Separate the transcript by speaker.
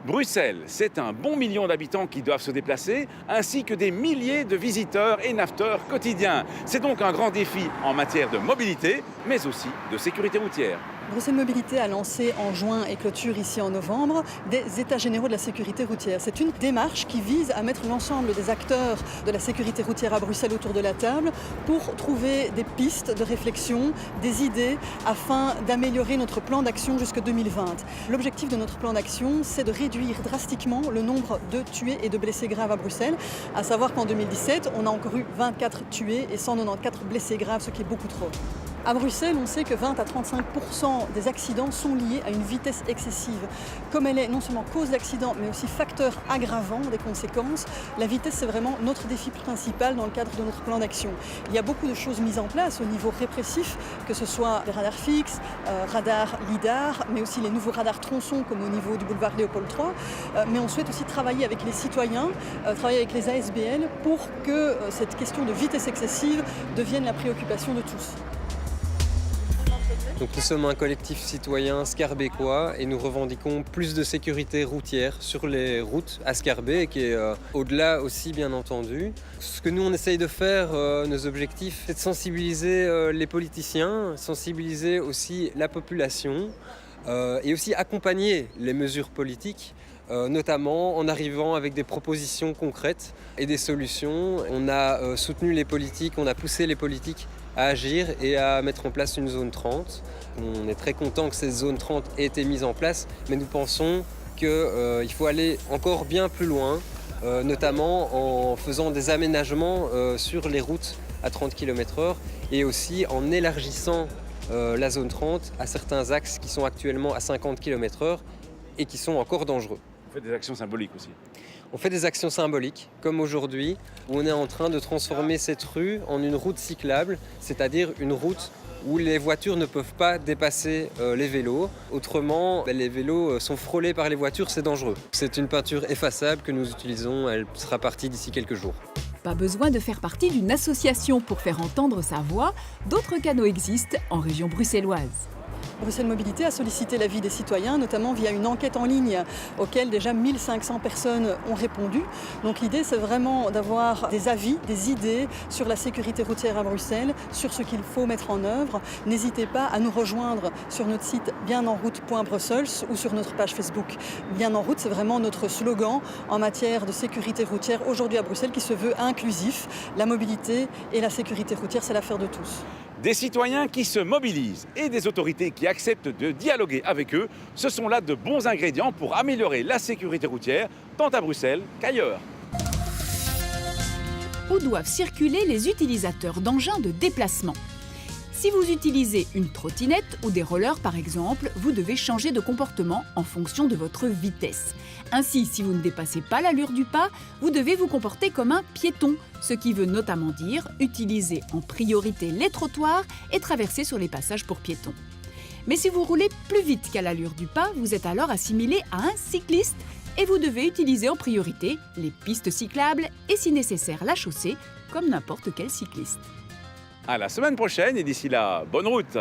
Speaker 1: Bruxelles, c'est un bon million d'habitants qui doivent se déplacer, ainsi que des milliers de visiteurs et naveteurs quotidiens. C'est donc un grand défi en matière de mobilité, mais aussi de sécurité routière.
Speaker 2: Bruxelles Mobilité a lancé en juin et clôture ici en novembre des états généraux de la sécurité routière. C'est une démarche qui vise à mettre l'ensemble des acteurs de la sécurité routière à Bruxelles autour de la table pour trouver des pistes de réflexion, des idées afin d'améliorer notre plan d'action jusqu'en 2020. L'objectif de notre plan d'action, c'est de réduire drastiquement le nombre de tués et de blessés graves à Bruxelles. À savoir qu'en 2017, on a encore eu 24 tués et 194 blessés graves, ce qui est beaucoup trop. À Bruxelles, on sait que 20 à 35% des accidents sont liés à une vitesse excessive. Comme elle est non seulement cause d'accident, mais aussi facteur aggravant des conséquences, la vitesse, c'est vraiment notre défi principal dans le cadre de notre plan d'action. Il y a beaucoup de choses mises en place au niveau répressif, que ce soit des radars fixes, radars lidar, mais aussi les nouveaux radars tronçons comme au niveau du boulevard Léopold III. Mais on souhaite aussi travailler avec les citoyens, travailler avec les ASBL pour que cette question de vitesse excessive devienne la préoccupation de tous.
Speaker 3: Donc nous sommes un collectif citoyen scarbécois et nous revendiquons plus de sécurité routière sur les routes à Scarbeck et au-delà aussi bien entendu. Ce que nous on essaye de faire, nos objectifs, c'est de sensibiliser les politiciens, sensibiliser aussi la population et aussi accompagner les mesures politiques. Notamment en arrivant avec des propositions concrètes et des solutions. On a soutenu les politiques, on a poussé les politiques à agir et à mettre en place une zone 30. On est très content que cette zone 30 ait été mise en place, mais nous pensons qu'il faut aller encore bien plus loin, notamment en faisant des aménagements sur les routes à 30 km/h et aussi en élargissant la zone 30 à certains axes qui sont actuellement à 50 km/h et qui sont encore dangereux.
Speaker 1: Vous faites des actions symboliques aussi.
Speaker 3: On fait des actions symboliques, comme aujourd'hui, où on est en train de transformer cette rue en une route cyclable, c'est-à-dire une route où les voitures ne peuvent pas dépasser les vélos. Autrement, les vélos sont frôlés par les voitures, c'est dangereux. C'est une peinture effaçable que nous utilisons, elle sera partie d'ici quelques jours.
Speaker 4: Pas besoin de faire partie d'une association pour faire entendre sa voix, d'autres canaux existent en région bruxelloise.
Speaker 2: Bruxelles Mobilité a sollicité l'avis des citoyens, notamment via une enquête en ligne auquel déjà 1500 personnes ont répondu. Donc l'idée, c'est vraiment d'avoir des avis, des idées sur la sécurité routière à Bruxelles, sur ce qu'il faut mettre en œuvre. N'hésitez pas à nous rejoindre sur notre site bienenroute.brussels ou sur notre page Facebook. Bien en route, c'est vraiment notre slogan en matière de sécurité routière aujourd'hui à Bruxelles qui se veut inclusif. La mobilité et la sécurité routière, c'est l'affaire de tous.
Speaker 1: Des citoyens qui se mobilisent et des autorités qui acceptent de dialoguer avec eux, ce sont là de bons ingrédients pour améliorer la sécurité routière, tant à Bruxelles qu'ailleurs.
Speaker 4: Où doivent circuler les utilisateurs d'engins de déplacement? Si vous utilisez une trottinette ou des rollers par exemple, vous devez changer de comportement en fonction de votre vitesse. Ainsi, si vous ne dépassez pas l'allure du pas, vous devez vous comporter comme un piéton, ce qui veut notamment dire utiliser en priorité les trottoirs et traverser sur les passages pour piétons. Mais si vous roulez plus vite qu'à l'allure du pas, vous êtes alors assimilé à un cycliste et vous devez utiliser en priorité les pistes cyclables et si nécessaire la chaussée, comme n'importe quel cycliste.
Speaker 1: À la semaine prochaine et d'ici là, bonne route!